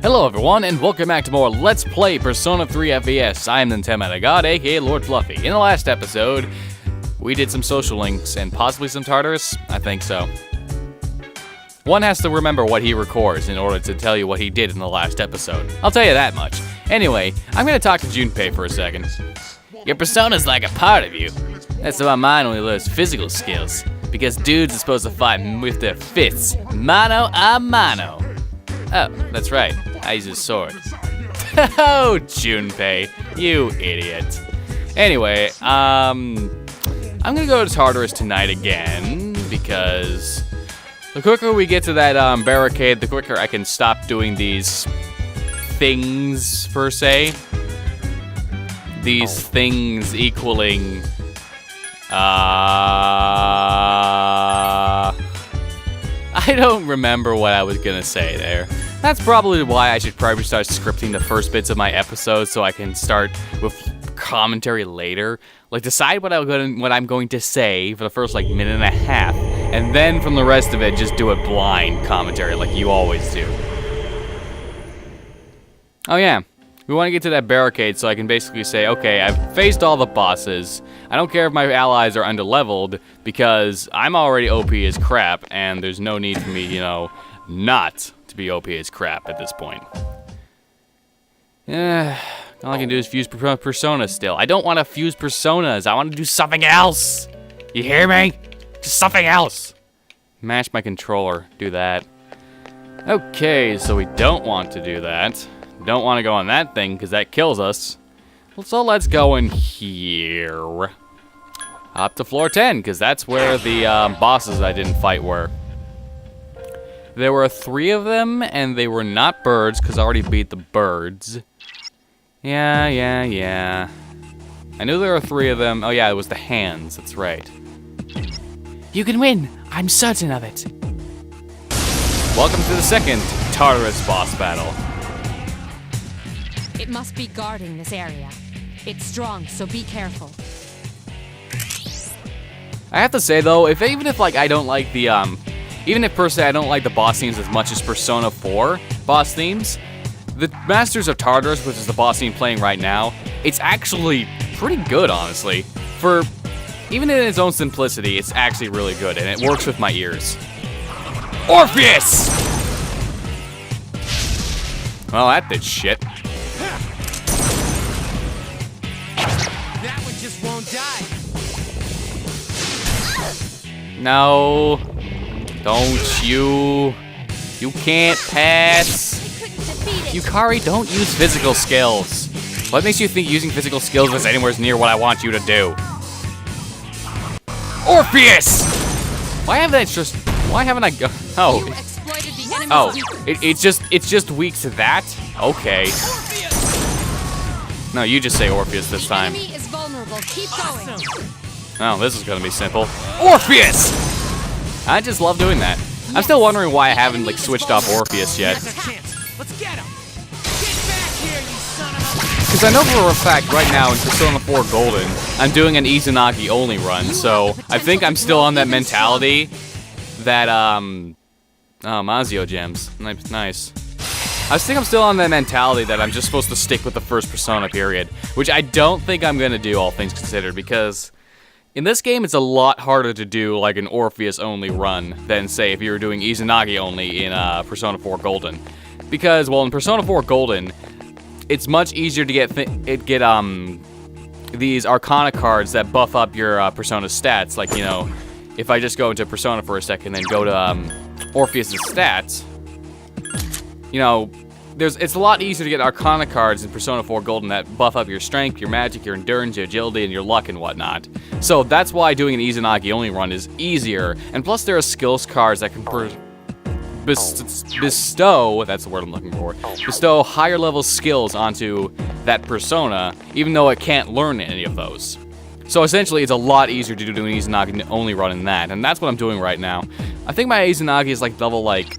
Hello everyone, and welcome back to more Let's Play Persona 3 FES. I am the Nintendo God, aka Lord Fluffy. In the last episode, we did some social links and possibly some Tartarus? I think so. One has to remember what he records in order to tell you what he did in the last episode. I'll tell you that much. Anyway, I'm gonna talk to Junpei for a second. Your persona's like a part of you. That's why mine only learns physical skills. Because dudes are supposed to fight with their fists, mano a mano. Oh, that's right. I use his sword. Oh, Junpei, you idiot. Anyway, I'm gonna go to Tartarus tonight again because the quicker we get to that barricade, the quicker I can stop doing these things, per se. These things equaling, I don't remember what I was gonna say there. That's probably why I should probably start scripting the first bits of my episodes so I can start with commentary later. Like decide what I'm going to say for the first like minute and a half, and then from the rest of it just do a blind commentary like you always do. Oh yeah, we want to get to that barricade so I can basically say, okay, I've faced all the bosses. I don't care if my allies are underleveled because I'm already OP as crap, and there's no need for me, you know, not to be OP as crap at this point. All I can do is fuse personas still. I don't want to fuse personas. I want to do something else. You hear me? Just something else. Mash my controller. Do that. Okay, so we don't want to do that. Don't want to go on that thing because that kills us. So let's go in here. Up to floor 10 because that's where the bosses I didn't fight were. There were 3 of them, and they were not birds, because I already beat the birds. Yeah. I knew there were 3 of them. Oh yeah, it was the hands, that's right. You can win! I'm certain of it! Welcome to the second Tartarus boss battle. It must be guarding this area. It's strong, so be careful. I have to say though, even if like I don't like the even if per se I don't like the boss themes as much as Persona 4 boss themes, the Masters of Tartarus, which is the boss theme playing right now, it's actually pretty good, honestly. For even in its own simplicity, it's actually really good, and it works with my ears. Orpheus! Well, that did shit. That one just won't die. No. Don't you. You can't pass. Yukari, don't use physical skills. What makes you think using physical skills is anywhere near what I want you to do? Orpheus! Why haven't I go? Oh. It's just weak to that? Okay. No, you just say Orpheus this time. The enemy is vulnerable. Keep going. Oh, this is gonna be simple. Orpheus! I just love doing that. I'm still wondering why I haven't like switched off Orpheus yet. Let's get him. Get back here, you son of a... Because I know for a fact right now in Persona 4 Golden, I'm doing an Izanagi only run, so I think I'm still on that mentality that oh, Mazio gems. Nice. I think I'm still on that mentality that I'm just supposed to stick with the first Persona period, which I don't think I'm gonna do, all things considered, because in this game, it's a lot harder to do like an Orpheus-only run than, say, if you were doing Izanagi only in Persona 4 Golden. Because, well, in Persona 4 Golden, it's much easier to get these Arcana cards that buff up your Persona stats. Like, you know, if I just go into Persona for a second, then go to Orpheus' stats, you know, it's a lot easier to get Arcana cards in Persona 4 Golden that buff up your strength, your magic, your endurance, your agility, and your luck and whatnot. So that's why doing an Izanagi only run is easier. And plus there are skills cards that can bestow, that's the word I'm looking for, bestow higher level skills onto that persona, even though it can't learn any of those. So essentially it's a lot easier to do an Izanagi only run than that, and that's what I'm doing right now. I think my Izanagi is like level like,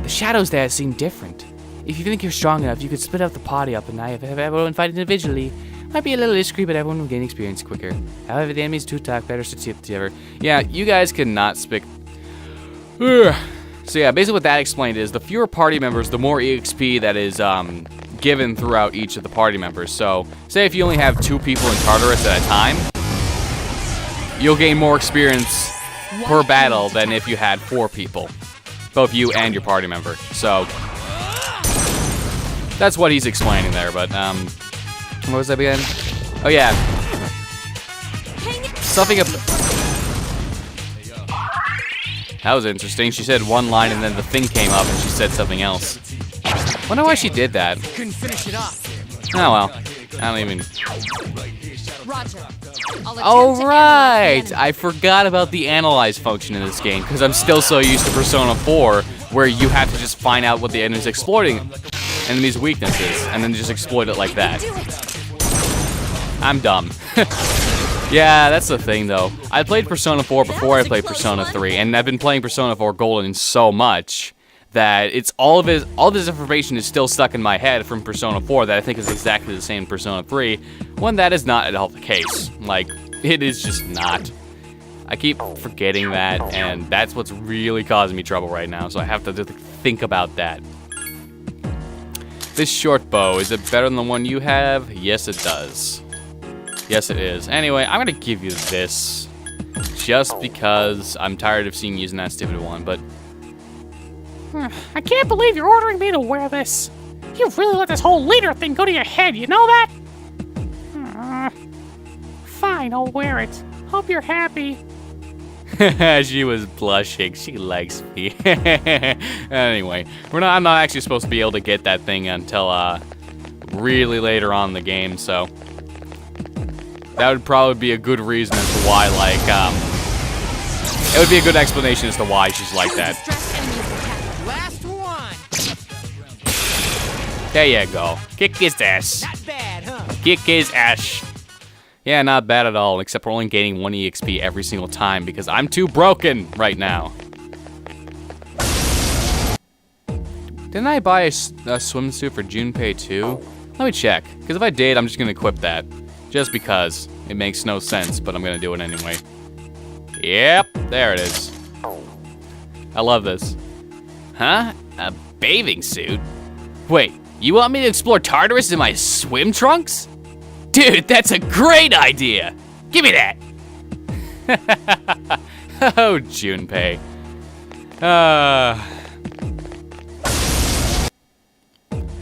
the shadows there seem different. If you think you're strong enough, you could split up the party up and have everyone fight individually. Might be a little risky, but everyone will gain experience quicker. However, the enemies to attack better to see it together. Yeah, you guys cannot speak. So yeah, basically what that explained is the fewer party members, the more EXP that is given throughout each of the party members. So say if you only have 2 people in Tartarus at a time, you'll gain more experience per battle than if you had 4 people, both you and your party member. So that's what he's explaining there. But what was that again? Oh yeah, something. That was interesting. She said one line and then the thing came up and she said something else. Wonder why she did that. Couldn't finish it off. Oh well, I don't even. Roger. Oh right, I forgot about the analyze function in this game because I'm still so used to Persona 4, where you have to just find out what the enemy's exploiting, enemy's weaknesses, and then just exploit it like that. I'm dumb. Yeah, that's the thing though. I played Persona 4 before I played Persona 3, and I've been playing Persona 4 Golden so much that it's all this information is still stuck in my head from Persona 4 that I think is exactly the same in Persona 3, when that is not at all the case. Like, it is just not. I keep forgetting that, and that's what's really causing me trouble right now, so I have to just think about that. This short bow, is it better than the one you have? Yes, it does. Yes, it is. Anyway, I'm gonna give you this, just because I'm tired of seeing you using that stupid one, but... I can't believe you're ordering me to wear this. You've really let this whole leader thing go to your head, you know that? Fine, I'll wear it. Hope you're happy. She was blushing. She likes me. Anyway, I'm not actually supposed to be able to get that thing until really later on in the game, so that would probably be a good reason as to why, like, it would be a good explanation as to why she's like that. Last one. There you go. Kick his ass. Not bad, huh? Kick his ass. Yeah, not bad at all, except we're only gaining 1 EXP every single time because I'm too broken right now. Didn't I buy a swimsuit for Junpei too? Let me check, because if I did, I'm just going to equip that. Just because. It makes no sense, but I'm going to do it anyway. Yep, there it is. I love this. Huh? A bathing suit? Wait, you want me to explore Tartarus in my swim trunks? Dude, that's a great idea! Give me that! Oh, Junpei.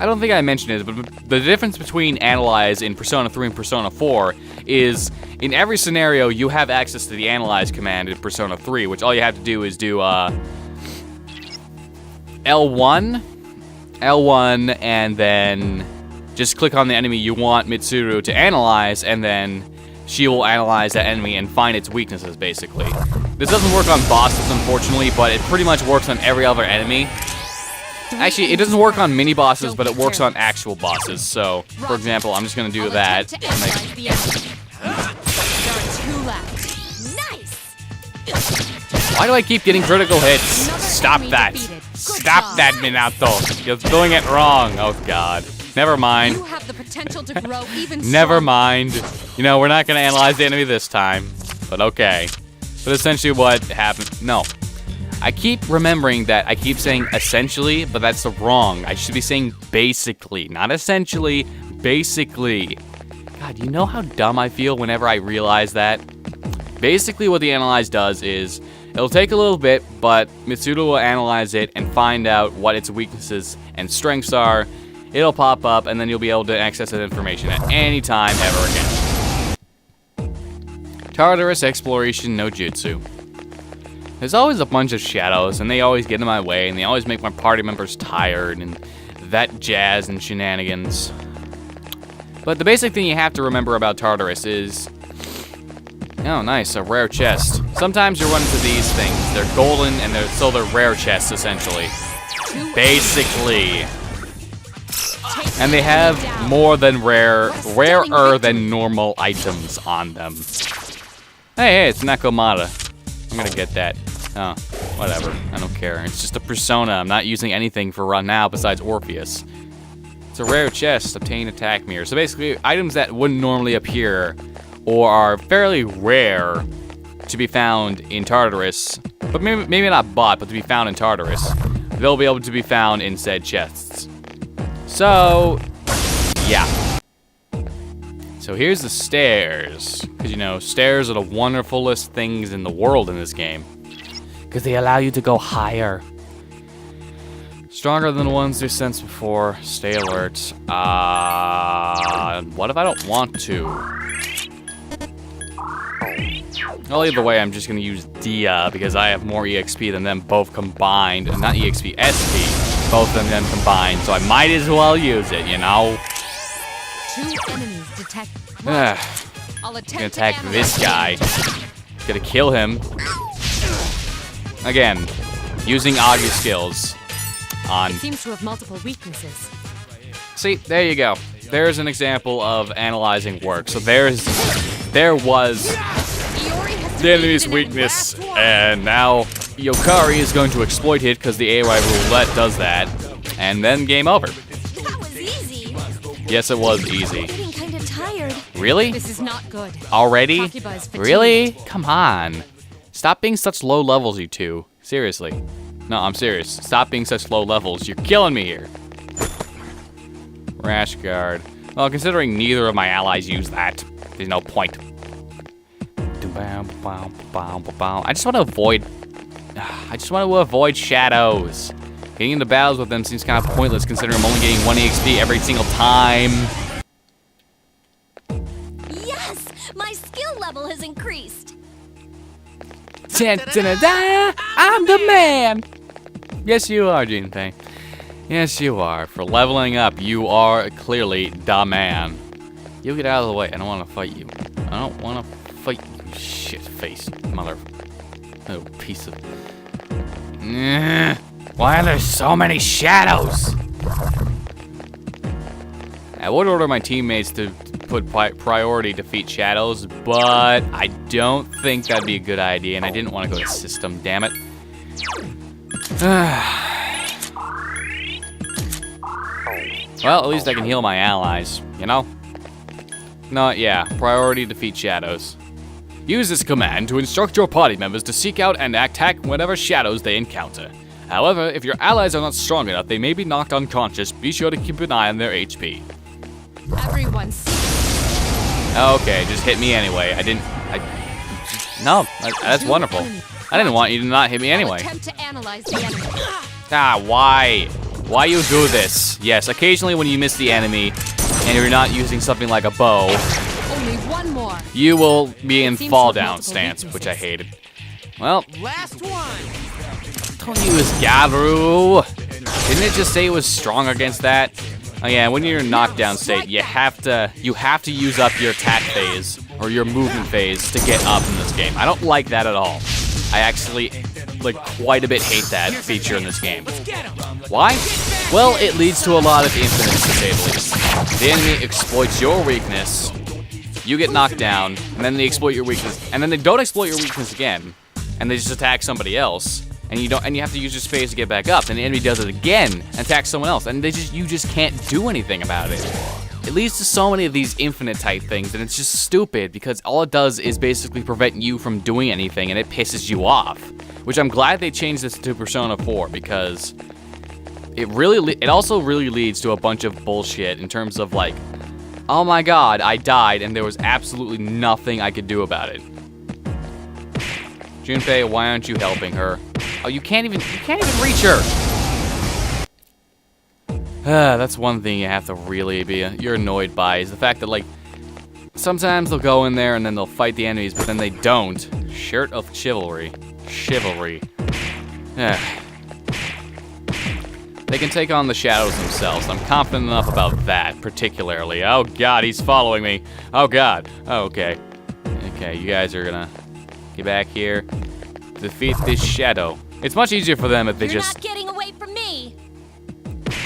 I don't think I mentioned it, but the difference between Analyze in Persona 3 and Persona 4 is, in every scenario, you have access to the Analyze command in Persona 3, which all you have to do is do, L1, and then just click on the enemy you want Mitsuru to analyze, and then she will analyze that enemy and find its weaknesses, basically. This doesn't work on bosses, unfortunately, but it pretty much works on every other enemy. Actually, it doesn't work on mini-bosses, but it works on actual bosses. So, for example, I'm just going to do that. Why do I keep getting critical hits? Stop that. Stop that, Minato. You're doing it wrong. Oh, God. Never mind. You have the potential to grow even Never mind. You know, we're not going to analyze the enemy this time. But okay. But essentially what happened... No. I keep remembering that I keep saying essentially, but that's wrong. I should be saying basically. Not essentially, basically. God, you know how dumb I feel whenever I realize that? Basically what the analyze does is, it'll take a little bit, but Mitsuda will analyze it and find out what its weaknesses and strengths are. It'll pop up, and then you'll be able to access that information at any time ever again. Tartarus Exploration no Jutsu. There's always a bunch of shadows, and they always get in my way, and they always make my party members tired, and that jazz and shenanigans. But the basic thing you have to remember about Tartarus is... Oh, nice, a rare chest. Sometimes you run into these things. They're golden, and they're rare chests, essentially. Basically. And they have more than rarer than normal items on them. Hey, it's Nakomata. I'm gonna get that. Oh, whatever. I don't care. It's just a persona. I'm not using anything for right now besides Orpheus. It's a rare chest. Obtain attack mirror. So basically, items that wouldn't normally appear or are fairly rare to be found in Tartarus But maybe not bought, but to be found in Tartarus. They'll be able to be found in said chests. So, yeah. So here's the stairs. Because, you know, stairs are the wonderfulest things in the world in this game. Because they allow you to go higher. Stronger than the ones you sensed before. Stay alert. What if I don't want to? Well, either way, I'm just going to use Dia because I have more EXP than them both combined. Not EXP, SP. Both of them combined. So I might as well use it, you know? 2 enemies detect. I'm I'll gonna attempt attack to this analyze guy. Gonna kill him. Again, using Augie skills on... It seems to have multiple weaknesses. See, there you go. There's an example of analyzing work. So there was Iori has the enemy's defeated an weakness, last one. and now Yokari is going to exploit it because the AI roulette does that, and then game over. That was easy. Yes, it was easy. Getting kind of tired. Really? This is not good. Already? Takiba is fatigued. Really? Come on. Stop being such low levels, you two. Seriously. No, I'm serious. Stop being such low levels. You're killing me here. Rash guard. Well, considering neither of my allies use that, there's no point. I just want to avoid... I just want to avoid shadows. Getting into battles with them seems kind of pointless considering I'm only getting 1 EXP every single time. Yes, my skill level has increased. Da-da-da-da, I'm the man! Yes, you are, Junpei. Yes, you are. For leveling up, you are clearly the man. You get out of the way. I don't want to fight you. I don't want to fight you, shit-faced mother... little piece of... Why are there so many shadows? I would order my teammates to put priority defeat shadows, but I don't think that'd be a good idea, and I didn't want to go to system, damn it. Well, at least I can heal my allies, you know? No, yeah, priority defeat shadows. Use this command to instruct your party members to seek out and attack whatever shadows they encounter. However, if your allies are not strong enough, they may be knocked unconscious. Be sure to keep an eye on their HP. Everyone see. Okay, just hit me anyway. No, that's wonderful. I didn't want you to not hit me I'll anyway. attempt to analyze the enemy. Ah, why? Why you do this? Yes, occasionally when you miss the enemy and you're not using something like a bow, Only one more. you will be in seems fall to have down multiple stance, which I weaknesses. hated. Well, Last one. don't use Garu. Didn't it just say it was strong against that? Oh yeah, when you're in knockdown state, you have to use up your attack phase or your movement phase to get up in this game. I don't like that at all. I actually, like, quite a bit hate that feature in this game. Get him. Why? Well, it leads to a lot of infinites, to say the least. The enemy exploits your weakness, you get knocked down, and then they exploit your weakness, and then they don't exploit your weakness again, and they just attack somebody else, and you have to use your space to get back up, and the enemy does it again and attacks someone else, and you just can't do anything about it. It leads to so many of these infinite type things, and it's just stupid because all it does is basically prevent you from doing anything, and it pisses you off. Which I'm glad they changed this to Persona 4 because it also really leads to a bunch of bullshit in terms of like, oh my god, I died and there was absolutely nothing I could do about it. Junpei, why aren't you helping her? Oh, you can't even reach her. That's one thing you have to really you're annoyed by is the fact that like sometimes they'll go in there and then they'll fight the enemies, but then they don't. Shirt of chivalry. Chivalry. They can take on the shadows themselves. I'm confident enough about that, particularly. Oh god, he's following me. Oh god. Oh, okay. Okay, you guys are gonna get back here. Defeat this shadow. It's much easier for them if they You're just... not getting away from me.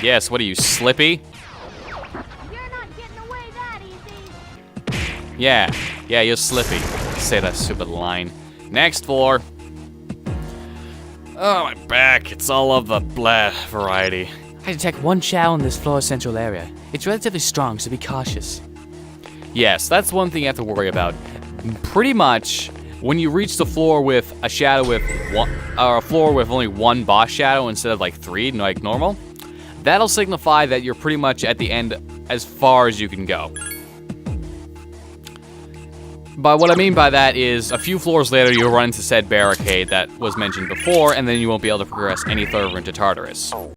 Yes, what are you, Slippy? You're not getting away that easy. Yeah, you're Slippy. Say that stupid line. Next floor. Oh, my back. It's all of the blah variety. I detect one shadow in this floor's central area. It's relatively strong, so be cautious. Yes, that's one thing you have to worry about. Pretty much, When you reach the floor with a shadow with one, or a floor with only one boss shadow instead of like 3, like normal, that'll signify that you're pretty much at the end as far as you can go. But what I mean by that is a few floors later you'll run into said barricade that was mentioned before, and then you won't be able to progress any further into Tartarus.